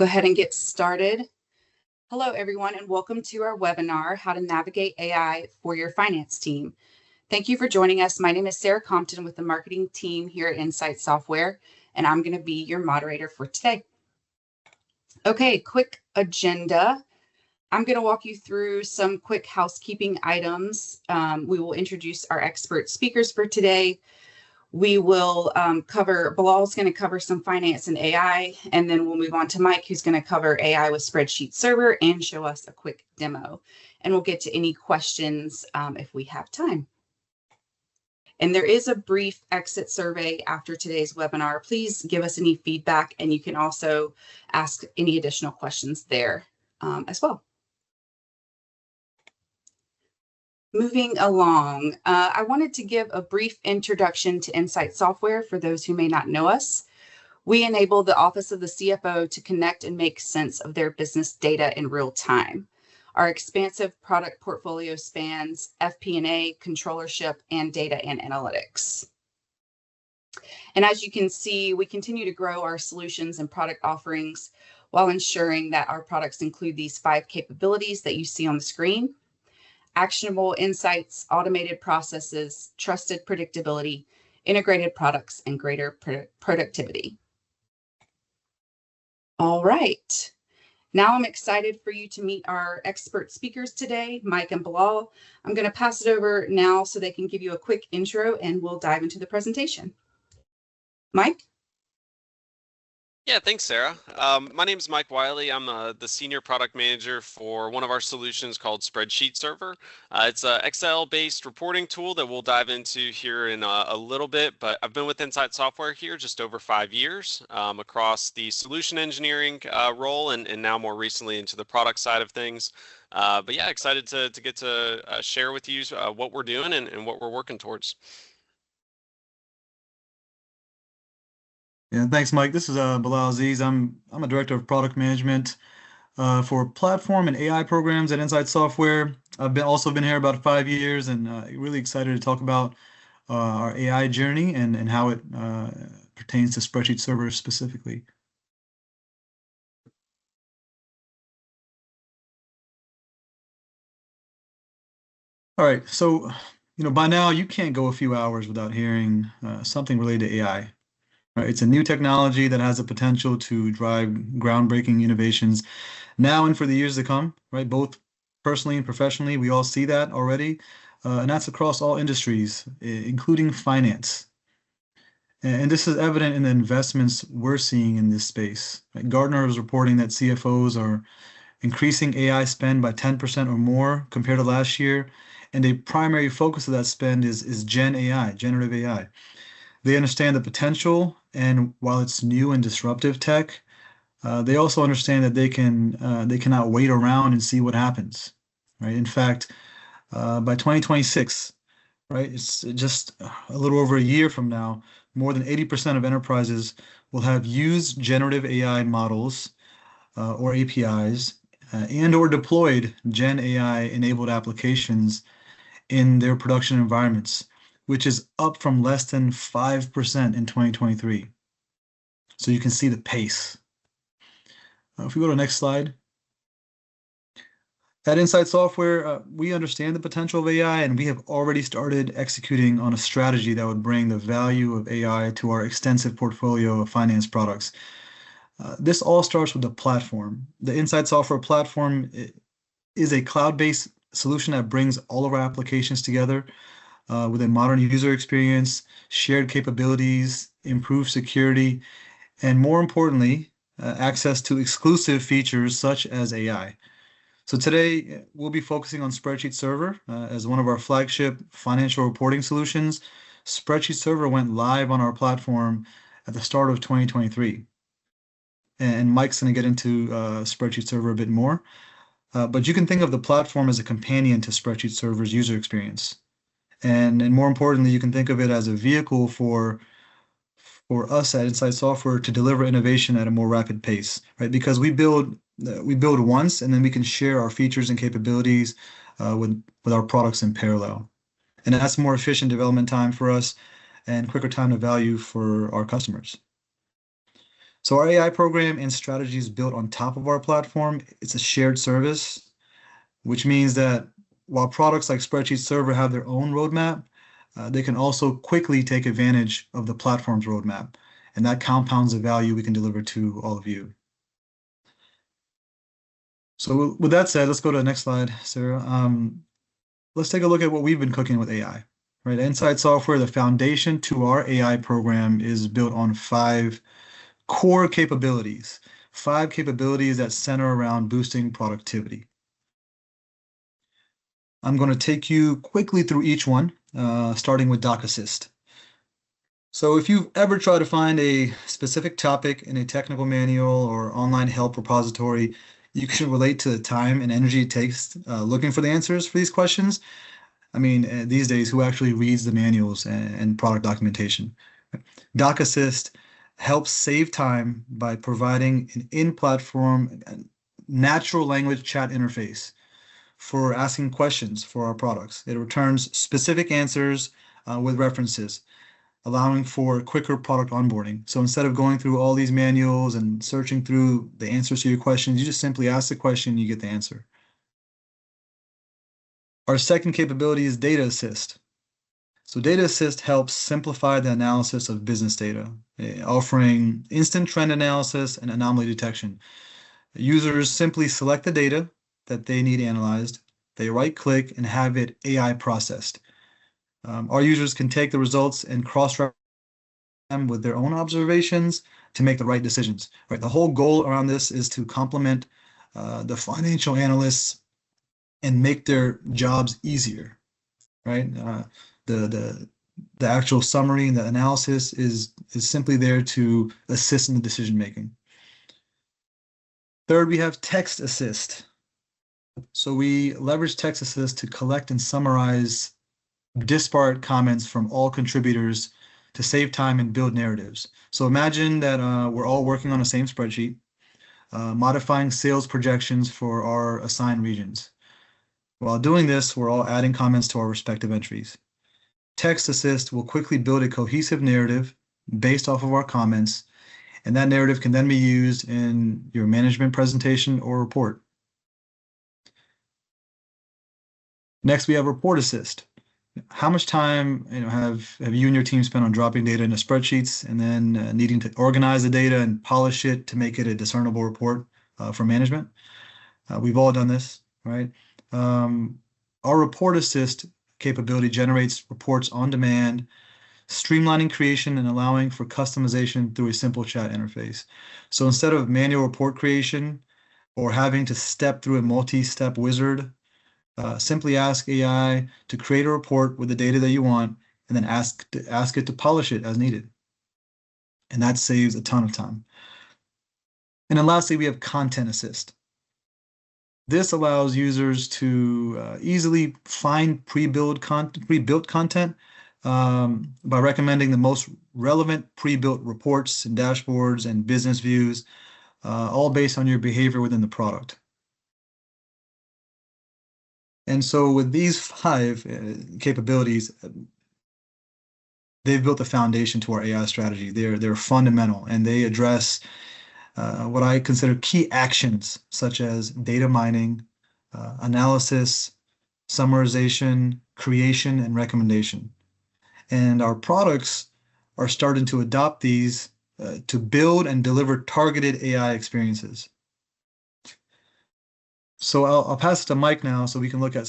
go ahead and get started. Hello, everyone, and welcome to our webinar, How to Navigate AI for Your Finance Team. Thank you for joining us. My name is Sarah Compton with the marketing team here at Insight Software, and I'm going to be your moderator for today. Okay, quick agenda. I'm going to walk you through some quick housekeeping items. We will introduce our expert speakers for today. We will Bilal's going to cover some finance and AI, and then we'll move on to Mike, who's going to cover AI with Spreadsheet Server and show us a quick demo. And we'll get to any questions if we have time. And there is a brief exit survey after today's webinar. Please give us any feedback, and you can also ask any additional questions there as well. Moving along, I wanted to give a brief introduction to Insight Software for those who may not know us. We enable the Office of the CFO to connect and make sense of their business data in real time. Our expansive product portfolio spans FP&A, controllership, and data and analytics. And as you can see, we continue to grow our solutions and product offerings while ensuring that our products include these 5 capabilities that you see on the screen: actionable insights, automated processes, trusted predictability, integrated products, and greater productivity. All right. Now I'm excited for you to meet our expert speakers today, Mike and Bilal. I'm going to pass it over now so they can give you a quick intro, and we'll dive into the presentation. Mike? Yeah, thanks, Sarah. My name is Mike Wiley. I'm the senior product manager for one of our solutions called Spreadsheet Server. It's an Excel-based reporting tool that we'll dive into here in a little bit, but I've been with Insight Software here just over 5 years across the solution engineering role and now more recently into the product side of things. But yeah, excited to get to share with you what we're doing and what we're working towards. Yeah, thanks, Mike. This is Bilal Aziz. I'm a director of product management for platform and AI programs at Insight Software. I've also been here about 5 years, and really excited to talk about our AI journey and how it pertains to Spreadsheet Server specifically. All right, so by now you can't go a few hours without hearing something related to AI. Right? It's a new technology that has the potential to drive groundbreaking innovations now and for the years to come, right? Both personally and professionally, we all see that already. And that's across all industries, including finance. And this is evident in the investments we're seeing in this space. Right? Gartner is reporting that CFOs are increasing AI spend by 10% or more compared to last year. And a primary focus of that spend is Gen AI, generative AI. They understand the potential, and while it's new and disruptive tech, they also understand that they cannot wait around and see what happens, right? In fact, by 2026, right, it's just a little over a year from now, more than 80% of enterprises will have used generative AI models or APIs and or deployed Gen AI-enabled applications in their production environments, which is up from less than 5% in 2023. So you can see the pace. If we go to the next slide. At Insight Software, we understand the potential of AI, and we have already started executing on a strategy that would bring the value of AI to our extensive portfolio of finance products. This all starts with the platform. The Insight Software platform is a cloud-based solution that brings all of our applications together with a modern user experience, shared capabilities, improved security, and more importantly, access to exclusive features such as AI. So today, we'll be focusing on Spreadsheet Server as one of our flagship financial reporting solutions. Spreadsheet Server went live on our platform at the start of 2023. And Mike's going to get into Spreadsheet Server a bit more. But you can think of the platform as a companion to Spreadsheet Server's user experience. And more importantly, you can think of it as a vehicle for us at Insight Software to deliver innovation at a more rapid pace, right? Because we build once, and then we can share our features and capabilities with our products in parallel. And that's more efficient development time for us and quicker time to value for our customers. So our AI program and strategy is built on top of our platform. It's a shared service, which means that while products like Spreadsheet Server have their own roadmap, they can also quickly take advantage of the platform's roadmap, and that compounds the value we can deliver to all of you. So with that said, let's go to the next slide, Sarah. Let's take a look at what we've been cooking with AI. Right, Insight Software, the foundation to our AI program is built on 5 core capabilities, 5 capabilities that center around boosting productivity. I'm going to take you quickly through each one, starting with Doc Assist. So if you've ever tried to find a specific topic in a technical manual or online help repository, you can relate to the time and energy it takes looking for the answers for these questions. I mean, these days, who actually reads the manuals and product documentation? Doc Assist helps save time by providing an in-platform natural language chat interface for asking questions for our products. It returns specific answers with references, allowing for quicker product onboarding. So instead of going through all these manuals and searching through the answers to your questions, you just simply ask the question, you get the answer. Our second capability is Data Assist. So Data Assist helps simplify the analysis of business data, offering instant trend analysis and anomaly detection. Users simply select the data that they need analyzed, they right-click and have it AI processed. Our users can take the results and cross-reference them with their own observations to make the right decisions. Right? The whole goal around this is to complement the financial analysts and make their jobs easier. Right? The actual summary and the analysis is simply there to assist in the decision making. Third, we have Text Assist. So we leverage Text Assist to collect and summarize disparate comments from all contributors to save time and build narratives. So imagine that we're all working on the same spreadsheet, modifying sales projections for our assigned regions. While doing this, we're all adding comments to our respective entries. Text Assist will quickly build a cohesive narrative based off of our comments, and that narrative can then be used in your management presentation or report. Next, we have Report Assist. How much time have you and your team spent on dropping data into spreadsheets and then needing to organize the data and polish it to make it a discernible report for management? We've all done this, right? Our Report Assist capability generates reports on demand, streamlining creation and allowing for customization through a simple chat interface. So instead of manual report creation or having to step through a multi-step wizard, simply ask AI to create a report with the data that you want, and then ask it to polish it as needed. And that saves a ton of time. And then lastly, we have Content Assist. This allows users to easily find pre-built content by recommending the most relevant pre-built reports and dashboards and business views, all based on your behavior within the product. And so with these 5 capabilities, they've built the foundation to our AI strategy. They're fundamental, and they address what I consider key actions, such as data mining, analysis, summarization, creation, and recommendation. And our products are starting to adopt these to build and deliver targeted AI experiences. So I'll pass it to Mike now so we can look at